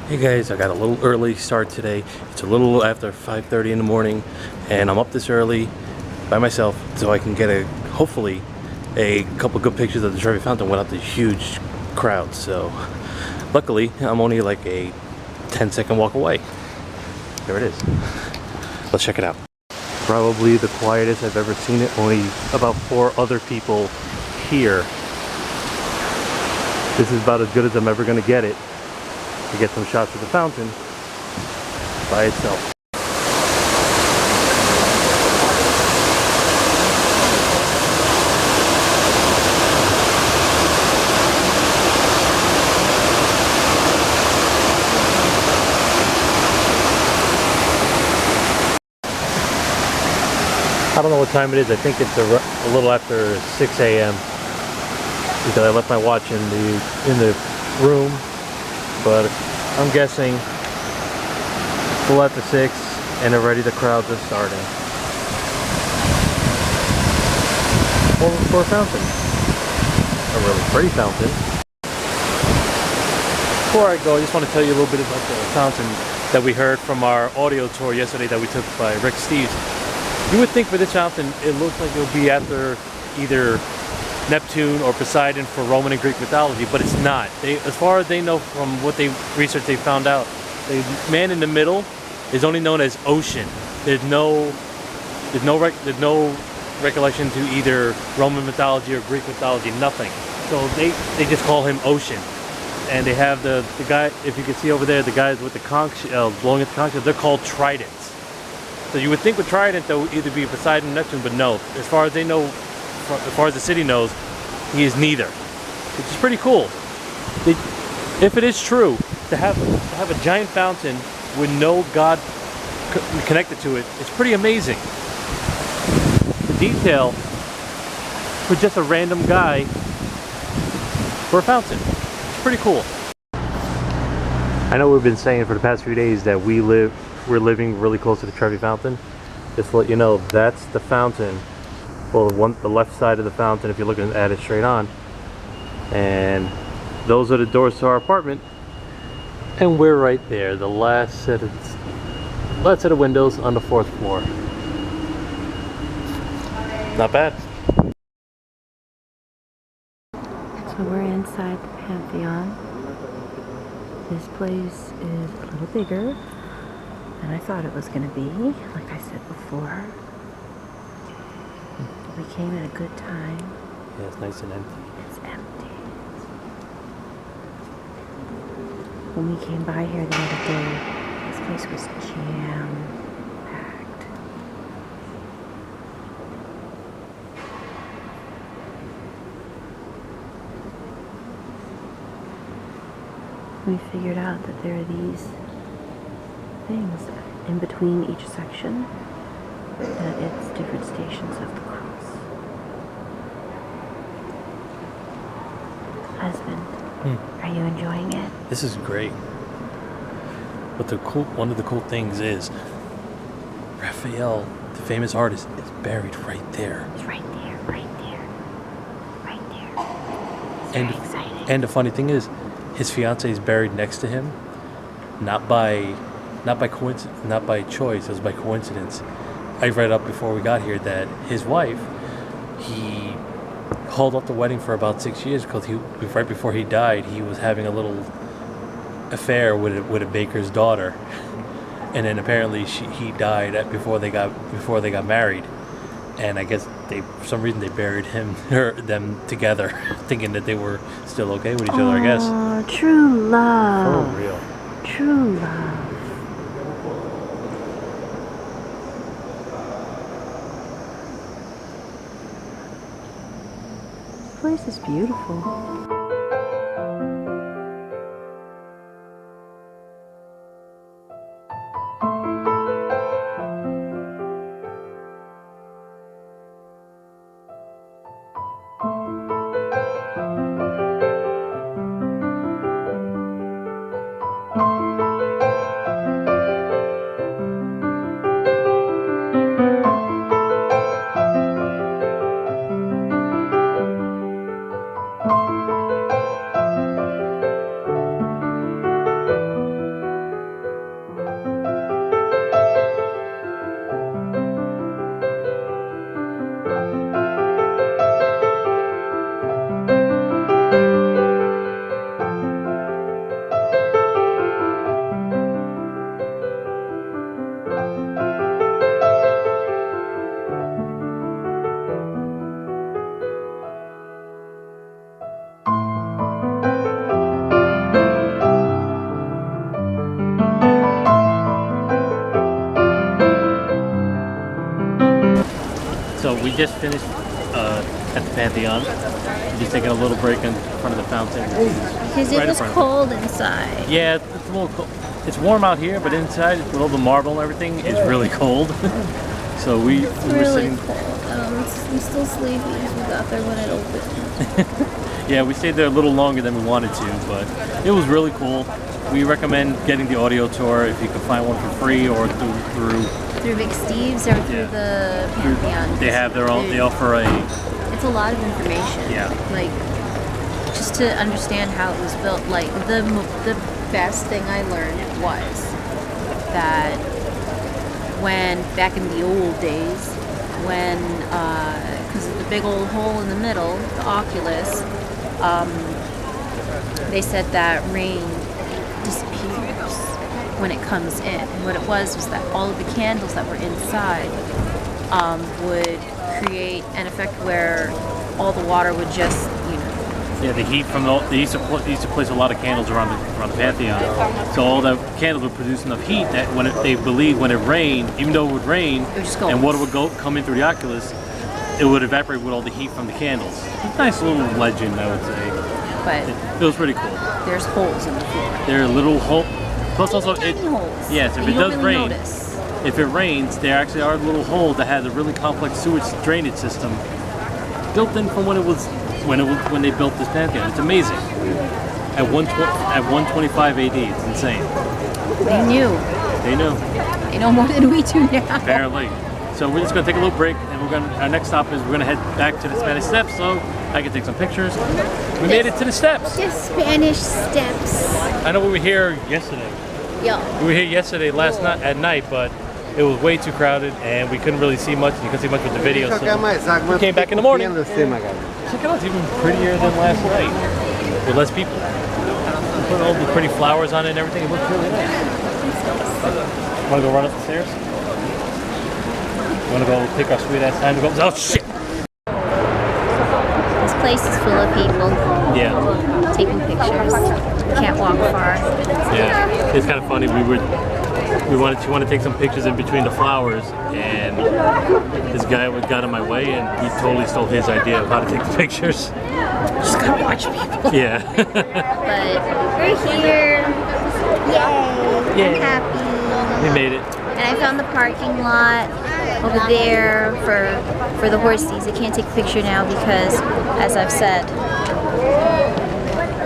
Hey guys, I got a little early start today. It's a little after 5:30 in the morning, and I'm up this early by myself so I can get hopefully a couple good pictures of the Trevi Fountain without the huge crowd. So luckily I'm only like a 10-second walk away. There it is. Let's check it out. Probably the quietest I've ever seen it. Only about 4 other people here. This is about as good as I'm ever gonna get it to get some shots of the fountain by itself. I don't know what time it is. I think it's a little after 6 a.m. because I left my watch in the room, but I'm guessing it's a little after 6 and already the crowds are starting. For a fountain. A really pretty fountain. Before I go, I just want to tell you a little bit about the fountain that we heard from our audio tour yesterday that we took by Rick Steves. You would think for this fountain, it looks like it would be after either Neptune or Poseidon for Roman and Greek mythology, but it's not. As far as they know from what they researched, they found out the man in the middle is only known as Ocean. There's no recollection to either Roman mythology or Greek mythology, nothing. So they just call him Ocean. And they have the guy, if you can see over there, the guys with the conch blowing at the conch shells, they're called tridents. So you would think with trident that would either be Poseidon or Neptune, but no. As far as they know, as far as the city knows, he is neither, which is pretty cool. If it is true to have a giant fountain with no god connected to it, it's pretty amazing. The detail for just a random guy for a fountain, it's pretty cool. I know we've been saying for the past few days that we're living really close to the Trevi Fountain. Just to let you know, that's the fountain. Well, the left side of the fountain, if you're looking at it straight on, and those are the doors to our apartment, and we're right there, the last set of windows on the 4th floor. Not bad. So we're inside the Pantheon. This place is a little bigger than I thought it was going to be, like I said before. We came at a good time. Yeah, it's nice and empty. It's empty. When we came by here the other day, this place was jam-packed. We figured out that there are these things in between each section, that it's different stations of the cross. Husband, are you enjoying it? This is great. But one of the cool things is Raphael, the famous artist, is buried right there. It's right there, right there, right there. It's very exciting. And the funny thing is, his fiance is buried next to him, not by coincidence, not by choice. It was by coincidence. I read up before we got here that his wife, he called off the wedding for about 6 years because right before he died, he was having a little affair with a baker's daughter, and then apparently he died before they got married, and I guess for some reason they buried them together, thinking that they were still okay with each other. I guess. True love. For real. True love. This place is beautiful. we just finished at the Pantheon. Just taking a little break in front of the fountain. Because it was cold inside. Yeah, it's a little cold. It's warm out here, but inside, with all the marble and everything, it's really cold. So we were Really sitting. cold. I'm still sleepy because we got there when it opened. Yeah, we stayed there a little longer than we wanted to, but it was really cool. We recommend getting the audio tour if you can find one for free or through Through Vic Steve's or through the Pantheon. They have their own. They offer a. It's a lot of information. Yeah. Like, just to understand how it was built. Like, the best thing I learned was that when, back in the old days, when, because of the big old hole in the middle, the oculus, they said that rain disappears when it comes in. And what it was that all of the candles that were inside would create an effect where all the water would just, Yeah, the heat from they used to place a lot of candles around the Pantheon, so all the candles would produce enough heat that they believed when it rained, even though it would rain would just go. and water would come in through the oculus, it would evaporate with all the heat from the candles. Nice little legend, I would say. But it was pretty cool. There's holes in the floor. There are little holes. Plus, also tiny holes. Yes, if You it don't does really rain. notice. If it rains, there actually are little holes that has a really complex sewage drainage system built in from when they built this Pantheon. It's amazing. At 125 AD, it's insane. They knew. They knew. They know more than we do now. Apparently. So we're just gonna take a little break, and our next stop is we're gonna head back to the Spanish Steps, so I can take some pictures. We made it to the steps. The Spanish Steps. I know we were here yesterday. Yeah. We were here yesterday at night, but it was way too crowded and we couldn't really see much. You couldn't see much with the video, so we came back in the morning. Check it out, it's even prettier than last night with less people. We put all the pretty flowers on it and everything. It looks really nice. Want to go run up the stairs? Want to go take our sweet ass time to go? Oh shit! This place is full of people Yeah. taking pictures. Can't walk far. Yeah. It's kind of funny. She wanted to take some pictures in between the flowers, and this guy got in my way, and he totally stole his idea of how to take the pictures. Just gotta watch people. Yeah. But we're here. Yay! Yay. I'm happy. We made it. And I found the parking lot over there for the horsies. I can't take a picture now because, as I've said,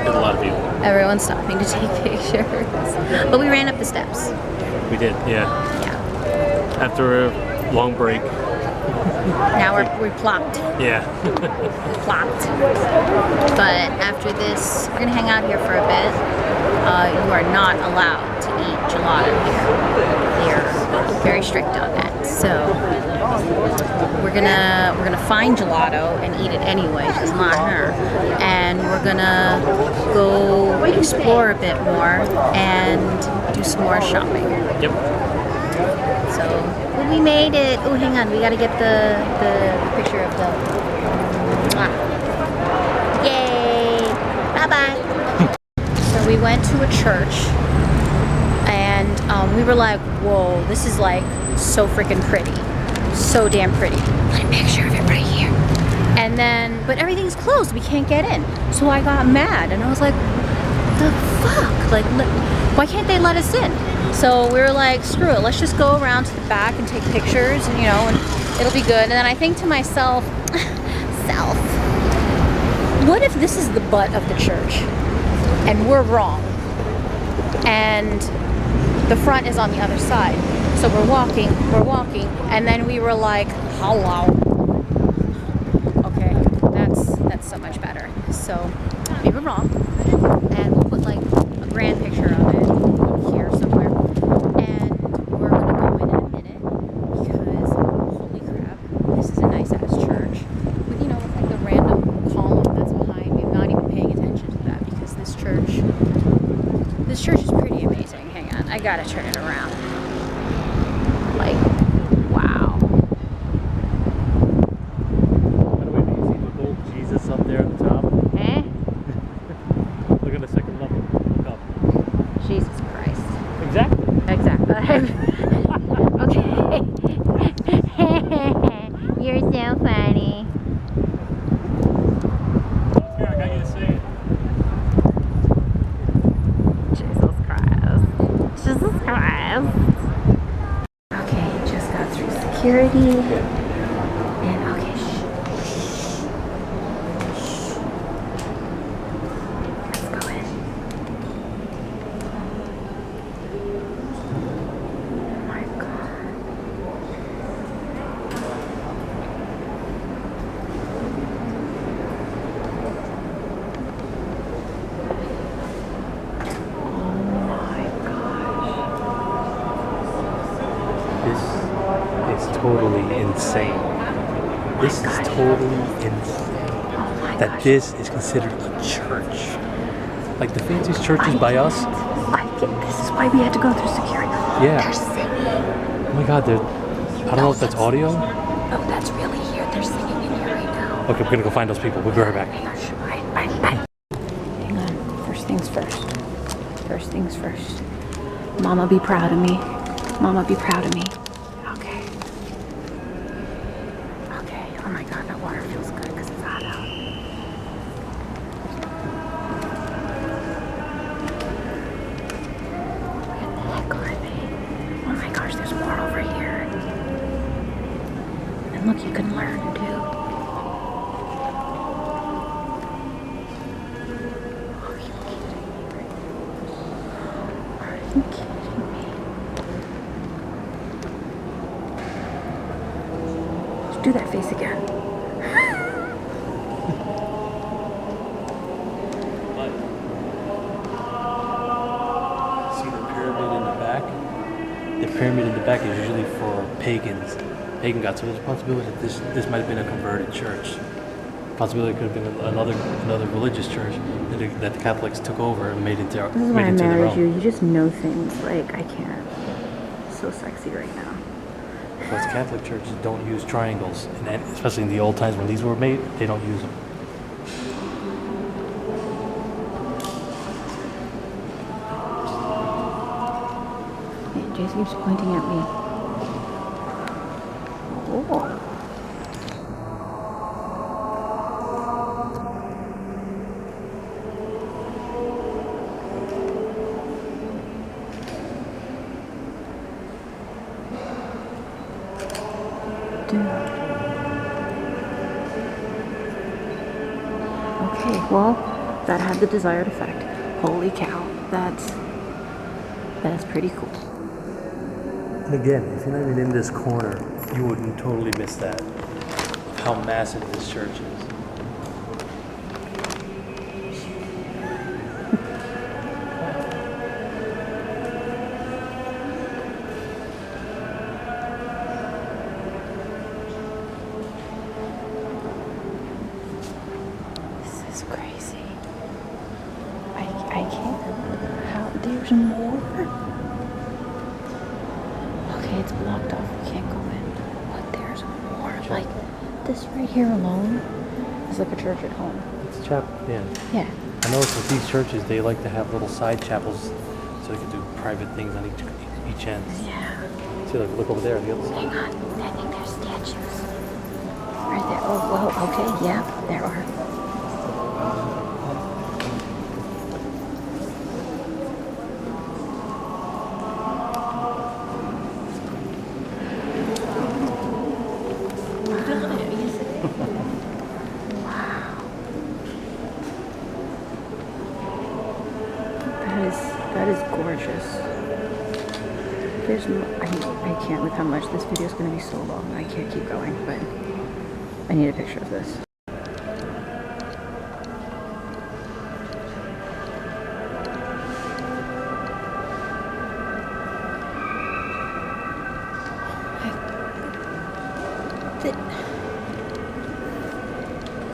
There's a lot of people. everyone's stopping to take pictures. But we ran up the steps. We did, yeah. Yeah. After a long break. Now we're plopped. Yeah. Plopped. But after this, we're gonna hang out here for a bit. You are not allowed to eat gelato here. They're very strict on that. So we're gonna find gelato and eat it anyway. It's not her. And we're gonna go explore a bit more and do some more shopping. Yep. So we made it. Oh, hang on. We gotta get the picture of the. Yay! Bye bye. So we went to a church, and we were like, "Whoa, this is like so freaking pretty, so damn pretty." Let me make sure of it right here. And then, but everything's closed. We can't get in. So I got mad, and I was like, "The fuck! Like, why can't they let us in?" So we were like, screw it, let's just go around to the back and take pictures, and and it'll be good. And then I think to myself, what if this is the butt of the church and we're wrong and the front is on the other side? So we're walking, and then we were like, hello. Okay, that's so much better. So we were wrong, and we'll put like a grand picture of it here somewhere. And we're gonna go in a minute because holy crap, this is a nice ass church. With with like the random column that's behind me. I'm not even paying attention to that because this church is pretty amazing. Hang on, I gotta turn it around. Like, wow. By the way, do you see the gold Jesus up there at the top? Eh? Look at the second level up. Jesus Christ. Exactly. Okay. You're so funny. fast. Okay, just got through security. And okay, shh. Let's go in. Oh my God. This is totally insane. This is totally insane. That this is considered a church. Like the fanciest churches by us. This is why we had to go through security. Yeah. They're singing. Oh my God, I don't know if that's audio. No, that's really here. They're singing in here right now. Okay, we're gonna go find those people. We'll be right back. Hang on, bye. Hang on. First things first. First things first. Mama, be proud of me. Mama, be proud of me. Okay. Okay. Oh my God, that water feels good because it's hot out. Where the heck are they? Oh my gosh, there's more over here. And look, you can learn too. Are you kidding me? Are you kidding me? Do that face again. See the pyramid in the back? The pyramid in the back is usually for pagans, pagan gods. So there's a possibility that this might have been a converted church. Possibility it could have been another religious church that the Catholics took over and made into This is why I their married own. you. You just know things like I can't. It's so sexy right now. Because Catholic churches don't use triangles, and especially in the old times when these were made, they don't use them. Hey, Jason keeps pointing at me. Oh. Okay, well, that had the desired effect. Holy cow, that is pretty cool. And again, if you're not even in this corner, you wouldn't totally miss that. How massive this church is. This is crazy. I can't. How? There's more? Okay, it's blocked off. We can't go in. But there's more. Like, this right here alone is like a church at home. It's a chapel, yeah. Yeah. I noticed with these churches, they like to have little side chapels so they can do private things on each end. Yeah. See, like, look over there on the other side. Hang on. I think there's statues. Right there. Oh, whoa. Okay. Yeah, there are. That is gorgeous. I can't with how much this video is going to be so long. I can't keep going, but I need a picture of this.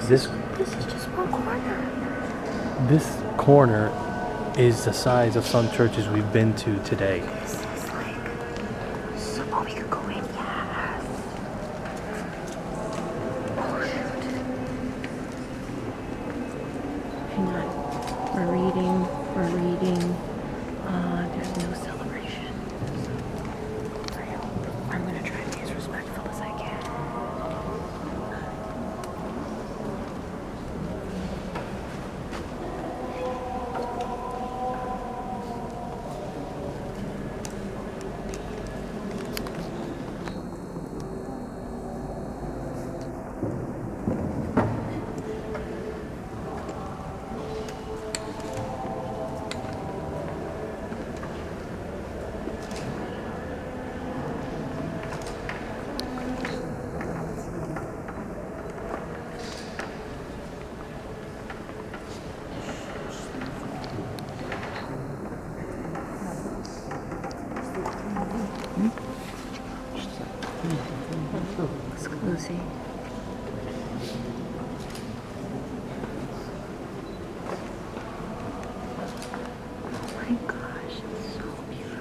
This is just one corner. This corner is the size of some churches we've been to today. This is like, so we could go in, yes. Oh shoot. Hang on. We're reading. There's no celebration. I'm gonna try to be as respectful as I can. cozy. Oh my gosh, it's so beautiful.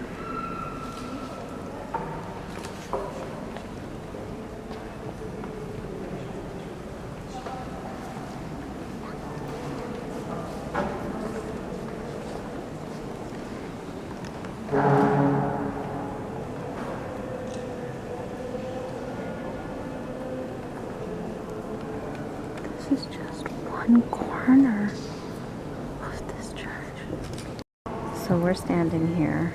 This is just one corner of this church. So we're standing here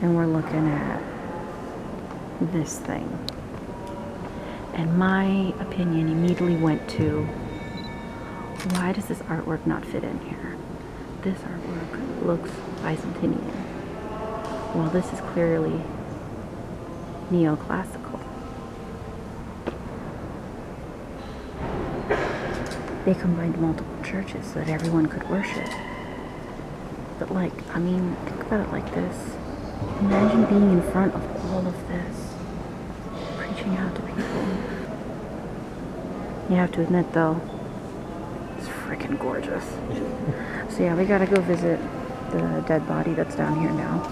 and we're looking at this thing. And my opinion immediately went to, why does this artwork not fit in here? This artwork looks Byzantinian. Well, this is clearly neoclassical. They combined multiple churches so that everyone could worship. But like, I mean, think about it like this. Imagine being in front of all of this, preaching out to people. You have to admit though, it's freaking gorgeous. So yeah, we gotta go visit the dead body that's down here now.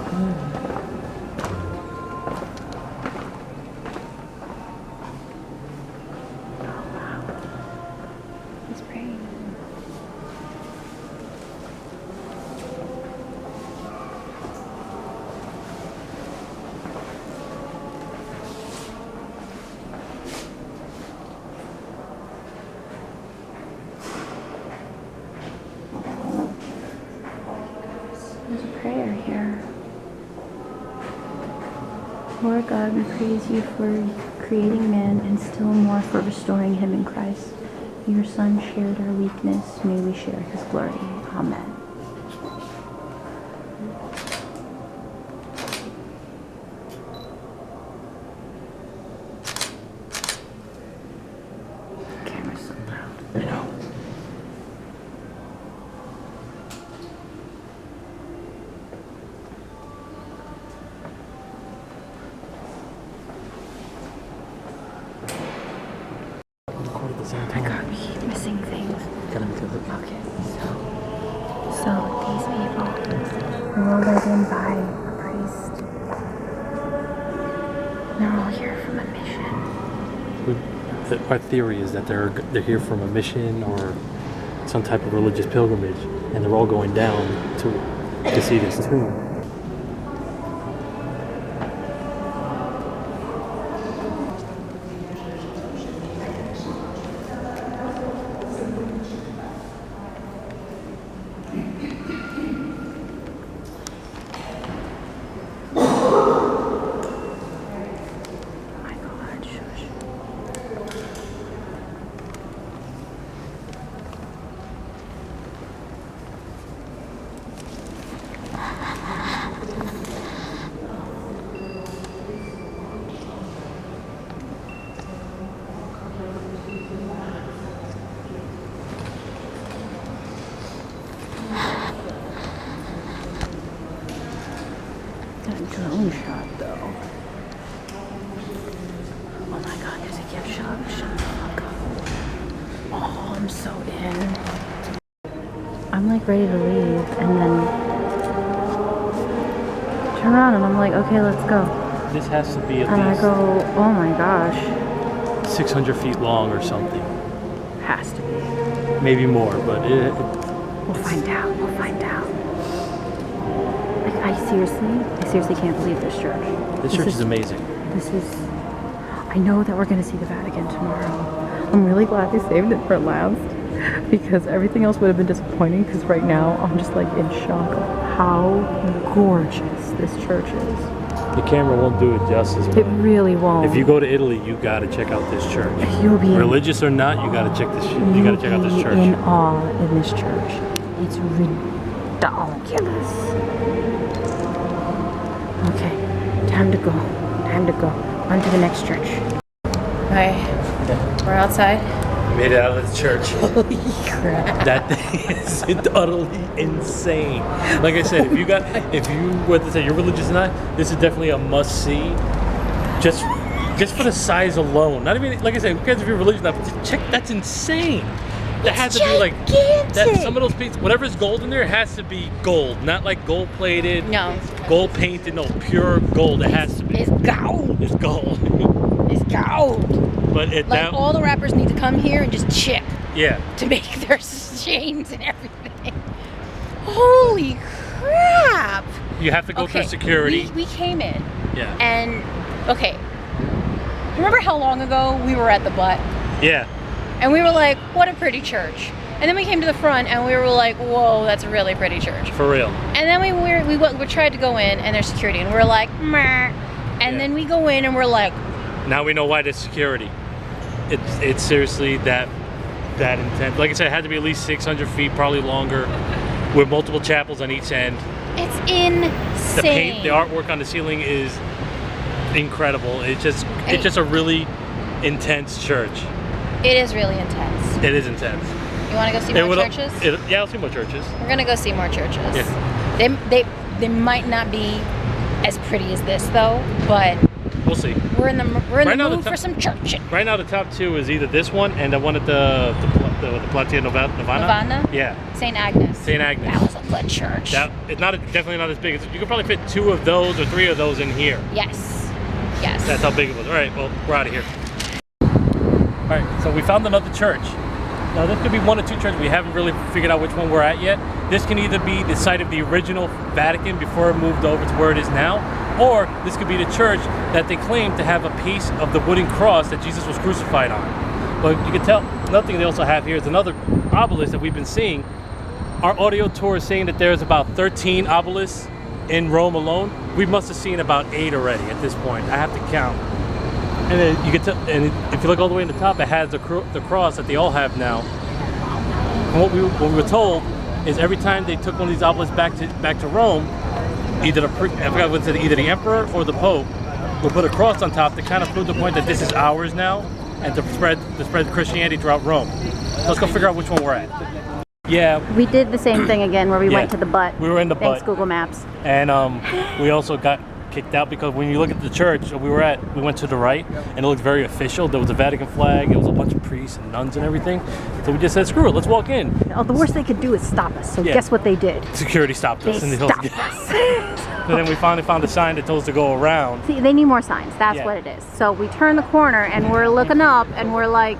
There's a prayer here. Lord God, we praise you for creating man and still more for restoring him in Christ. Your Son shared our weakness. May we share his glory. Amen. The camera's so loud. I know. I God, we keep missing things. Okay, so these people were led in by a priest. They're all here from a mission. Our theory is that they're here from a mission or some type of religious pilgrimage, and they're all going down to see this tomb. Drone shot though. Oh my god, there's a gift shop. Shut the fuck up. Oh, I'm so in. I'm like ready to leave and then turn around and I'm like, okay, let's go. This has to be at and least I go, oh my gosh. 600 feet long or something. Has to be. Maybe more, but we'll find out. We'll find out. Like, I seriously can't believe this church. This church is amazing. This is... I know that we're going to see the Vatican tomorrow. I'm really glad they saved it for last. Because everything else would have been disappointing. Because right now, I'm just like in shock of how gorgeous this church is. The camera won't do it justice. It really won't. If you go to Italy, you gotta check out this church. You'll be religious or not, you gotta check this. You gotta check out this church. In awe in this church. It's ridiculous. Okay, time to go. Time to go. On to the next church. Hi, we're outside. Made it out of the church. Holy crap! That thing is utterly insane. Like I said, if you were to say you're religious or not, this is definitely a must see. Just Just for the size alone. Not even, like I said, who cares if you're religious or not, but just check, that's insane. That has to be like, that some of those pieces, whatever's gold in there, it has to be gold. Not like gold plated, No. gold painted, no, pure gold. It has to be. It's gold. It's gold. It's gold. But it Like now, all the rappers need to come here and just chip yeah. to make their chains and everything. Holy crap! You have to go through security. We came in Yeah. and okay. Remember how long ago we were at the butt? Yeah. And we were like, what a pretty church. And then we came to the front and we were like, whoa, that's a really pretty church. For real. And then we tried to go in and there's security and we're like, meh. And then we go in and we're like, Now we know why there's security. It's seriously that intense. Like I said, it had to be at least 600 feet, probably longer, with multiple chapels on each end. it's insane. The paint, the artwork on the ceiling is incredible. It's just a really intense church. It is really intense. It is intense. You want to go see more churches? Yeah, I'll see more churches. We're gonna go see more churches. Yeah. They might not be as pretty as this though, but We'll see. we're in the Right now, mood for some church. Right now, the top two is either this one and the one at the Platia Navana. Navana? Yeah. St. Agnes. St. Agnes. That was a good church. It's definitely not as big. You could probably fit 2 of those or 3 of those in here. Yes. Yes. That's how big it was. All right, well, we're out of here. All right, so we found another church. Now, this could be 1 or 2 churches. We haven't really figured out which one we're at yet. This can either be the site of the original Vatican before it moved over to where it is now, or this could be the church that they claim to have a piece of the wooden cross that Jesus was crucified on. But you can tell, another thing they also have here is another obelisk that we've been seeing. Our audio tour is saying that there's about 13 obelisks in Rome alone. We must have seen about 8 already at this point. I have to count. And then you can tell, and if you look all the way in the top, it has the cross that they all have now. And what we were told is every time they took one of these obelisks back to Rome, either either the emperor or the pope would put a cross on top to kind of prove the point that this is ours now, and to spread Christianity throughout Rome. So let's go figure out which one we're at. Yeah. We did the same thing again where we Yeah. went to the butt. We were in the Thanks, butt. Google Maps. And we also got kicked out because when you look at the church we went to the right and it looked very official. There was a Vatican flag, it was a bunch of priests and nuns and everything. So we just said, screw it, let's walk in. Oh, the worst they could do is stop us. So Yeah. guess what they did? Security stopped us. They And stopped us. So then we finally found a sign that told us to go around. See, they need more signs. That's Yeah. what it is. So we turn the corner and we're looking up and we're like,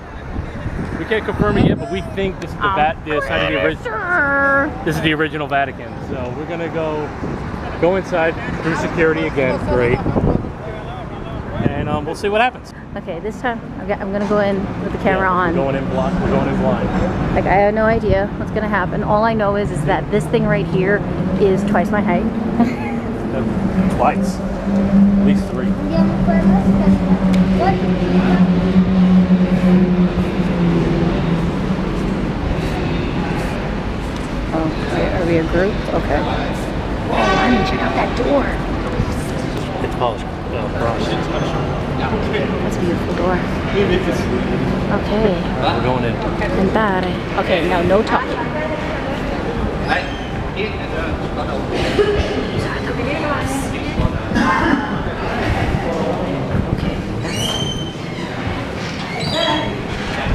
We can't confirm it yet, but we think this is the site of the original. sure. This is the original Vatican. So we're gonna go inside through security again. Great. And we'll see what happens. Okay, this time I'm gonna go in with the camera on. We're going in blind. Like, I have no idea what's gonna happen. All I know is that this thing right here is twice my height. Twice. At least 3. Oh, are we a group? Okay. Oh, I need to check out that door. It's polished. Bronze. That's a beautiful door. Okay. We're going in. Entrare. Okay, now no talking.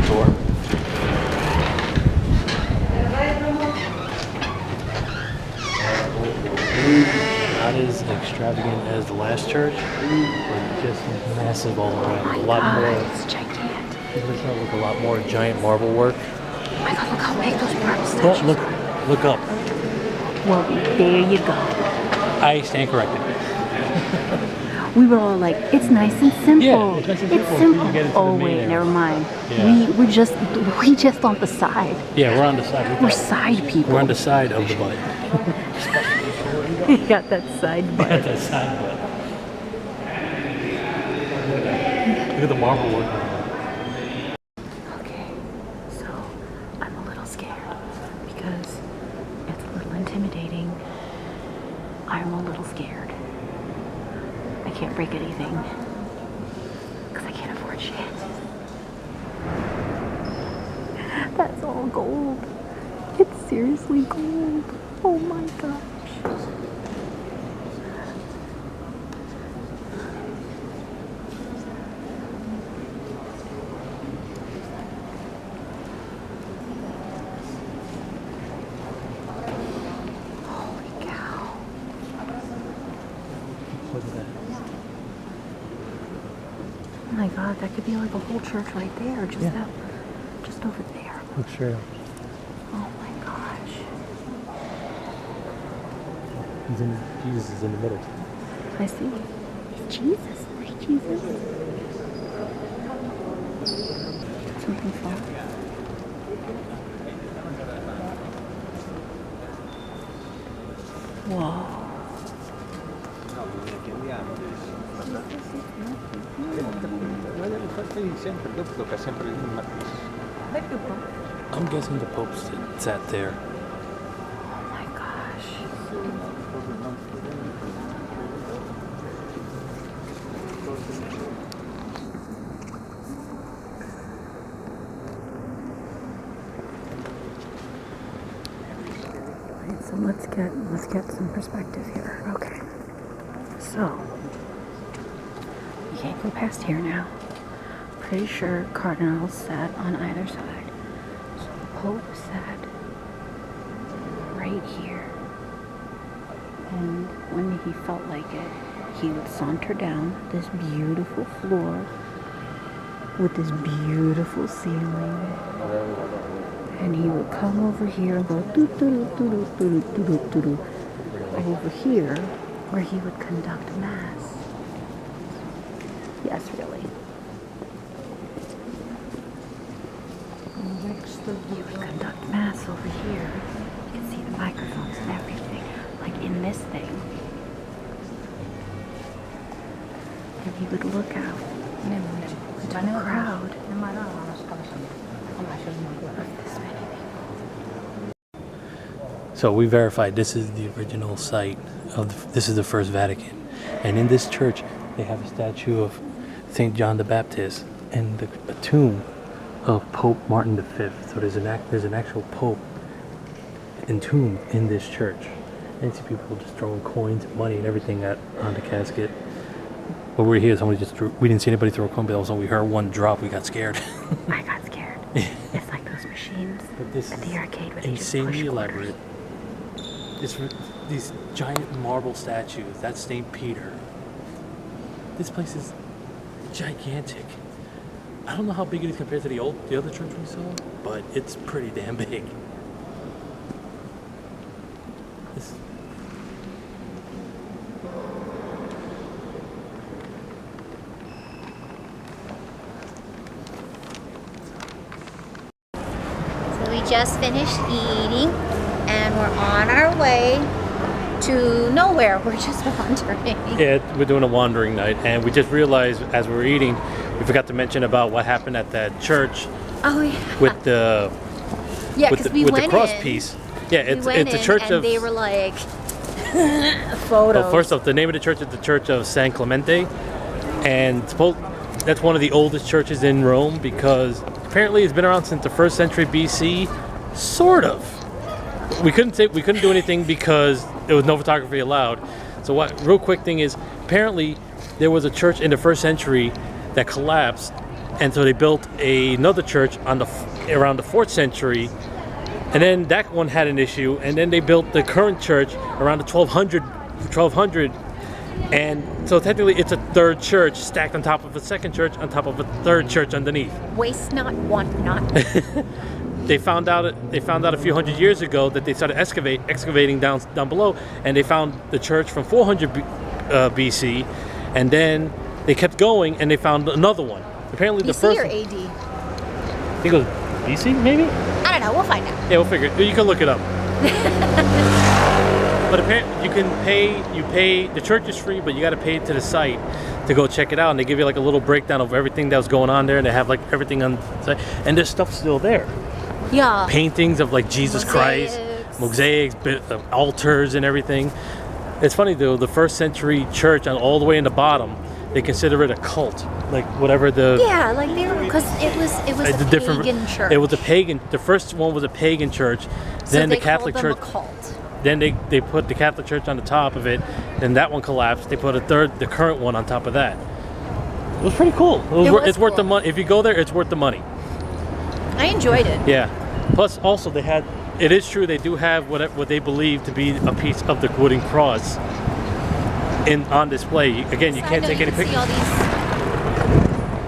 Door. Not as extravagant as the last church, but just massive all around. A lot more. It's gigantic. It looks like a lot more giant marble work. Oh my god, look how big those marble Don't statues. look up. Well, there you go. I stand corrected. We were all like, it's nice and simple. Yeah, it's nice and simple. simple. You get into Oh the main wait, area. never mind. Yeah. We just on the side. Yeah, we're on the side. We're side people. We're on the side of the butt. You got that side butt. The side butt. Look at the marble work. Okay, so I'm a little scared because it's a little intimidating. I'm a little scared. I can't break anything because I can't afford shit. That's all gold. It's seriously gold. Oh my gosh. Look at that. Oh my God, that could be like a whole church right there, just Yeah. that, just over there. Look straight up. Oh my gosh. Jesus is in the middle. I see. It's Jesus. There's Jesus. Something fall. Whoa. I'm guessing the Pope sat there. Oh my gosh. Alright, so let's get some perspective here. Okay. So you can't go past here now. Pretty sure cardinals sat on either side. So the Pope sat right here. And when he felt like it, he would saunter down this beautiful floor with this beautiful ceiling. And he would come over here and go doo doo doo doo doo doo doo doo over here where he would conduct mass. Yes, really. He would conduct mass over here. You can see the microphones and everything, like in this thing. And he would look out into the crowd of this many people. So we verified this is the original site of this is the first Vatican, and in this church they have a statue of Saint John the Baptist and a tomb of Pope Martin V. So there's an actual Pope entombed in this church. And you see people just throwing coins and money and everything on the casket. When we were here, somebody just threw. We didn't see anybody throw a coin, but all of a sudden we heard one drop. We got scared. I got scared. It's like those machines But this at the arcade where they just insanely push elaborate. quarters. These giant marble statues. That's St. Peter. This place is gigantic. I don't know how big it is compared to the other church we saw, but it's pretty damn big. This, So we just finished eating and we're on our way to nowhere. We're just wandering. yeah, we're doing a wandering night, and we just realized as we were eating, we forgot to mention about what happened at that church Oh yeah. with the Yeah, with because the, we with went the cross in. piece. Yeah, We it's went a in church and of. they were like photos. Well, first off, the name of the church is the Church of San Clemente, and that's one of the oldest churches in Rome because apparently it's been around since the 1st century BC, sort of. We couldn't do anything because there was no photography allowed. So what? Real quick thing is, apparently there was a church in the 1st century that collapsed, and so they built another church around the 4th century. And then that one had an issue, and then they built the current church around the 1200, and so technically it's a third church stacked on top of a second church on top of a third church underneath. Waste not, want not. They found out a few hundred years ago that they started excavating down below, and they found the church from 400 BC, and then they kept going and they found another one. Apparently the BC first or one, AD? I think it was BC maybe. I don't know. We'll find out. Yeah, we'll figure it. You can look it up. But apparently, you can pay. The church is free, but you got to pay to the site to go check it out. And they give you like a little breakdown of everything that was going on there, and they have like everything on the site. And there's stuff still there. Yeah. Paintings of like Jesus Christ, mosaics, altars, and everything. It's funny though. The 1st century church, on all the way in the bottom, they consider it a cult, like whatever the. Yeah, like they were, because it was a pagan church. It was a pagan. The first one was a pagan church. So Then they the Catholic called them Church. a cult. Then they put the Catholic Church on the top of it. Then that one collapsed. They put the current one on top of that. It was pretty cool. It's worth the money. If you go there, it's worth the money. I enjoyed it. Yeah. Plus, also they had. It is true they do have what they believe to be a piece of the wooden cross. on display. Again, you can't I know take any can see pictures. all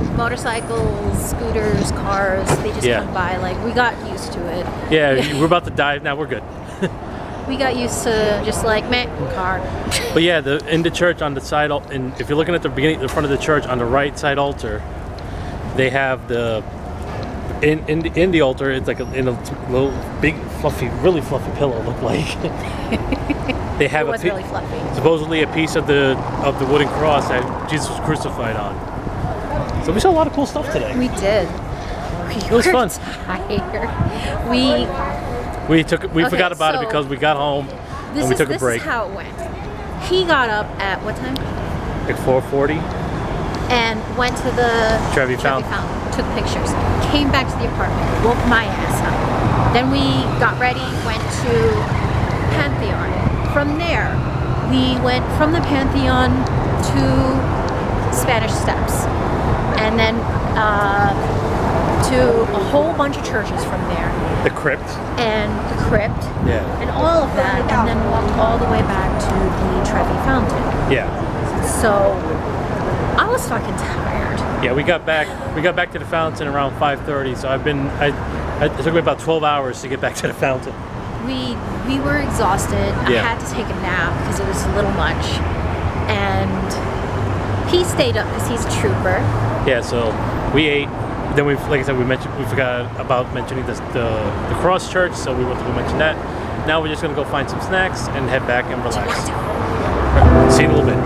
these motorcycles, scooters, cars. They just Yeah. come by. Like, we got used to it. Yeah, we're about to dive now. We're good. We got used to just like, meh, car. But yeah, in the church on the side, and if you're looking at the front of the church on the right side altar, they have in the altar. It's like in a little big fluffy, really fluffy pillow. Look like they have It was really fluffy. supposedly a piece of the wooden cross that Jesus was crucified on. So we saw a lot of cool stuff today. We did. It was fun. Tired. We Okay, forgot about it so because we got home and we took a break. This is how it went. He got up at what time? Like 4:40. And went to the Trevi Fountain. took pictures, came back to the apartment, woke my ass up. Then we got ready, went to Pantheon. From there, we went from the Pantheon to Spanish Steps, and then to a whole bunch of churches from there, The crypt. and the crypt, Yeah. and all of that, and then walked all the way back to the Trevi Fountain. Yeah. So I was fucking tired. Yeah, we got back to the fountain around 5:30. So it took me about 12 hours to get back to the fountain. We were exhausted. I Yeah. had to take a nap because it was a little much, and he stayed up because he's a trooper. Yeah, so we ate. Then like I said, we forgot about mentioning the cross church, so we wanted to mention that. Now we're just gonna go find some snacks and head back and relax. Right, see you in a little bit.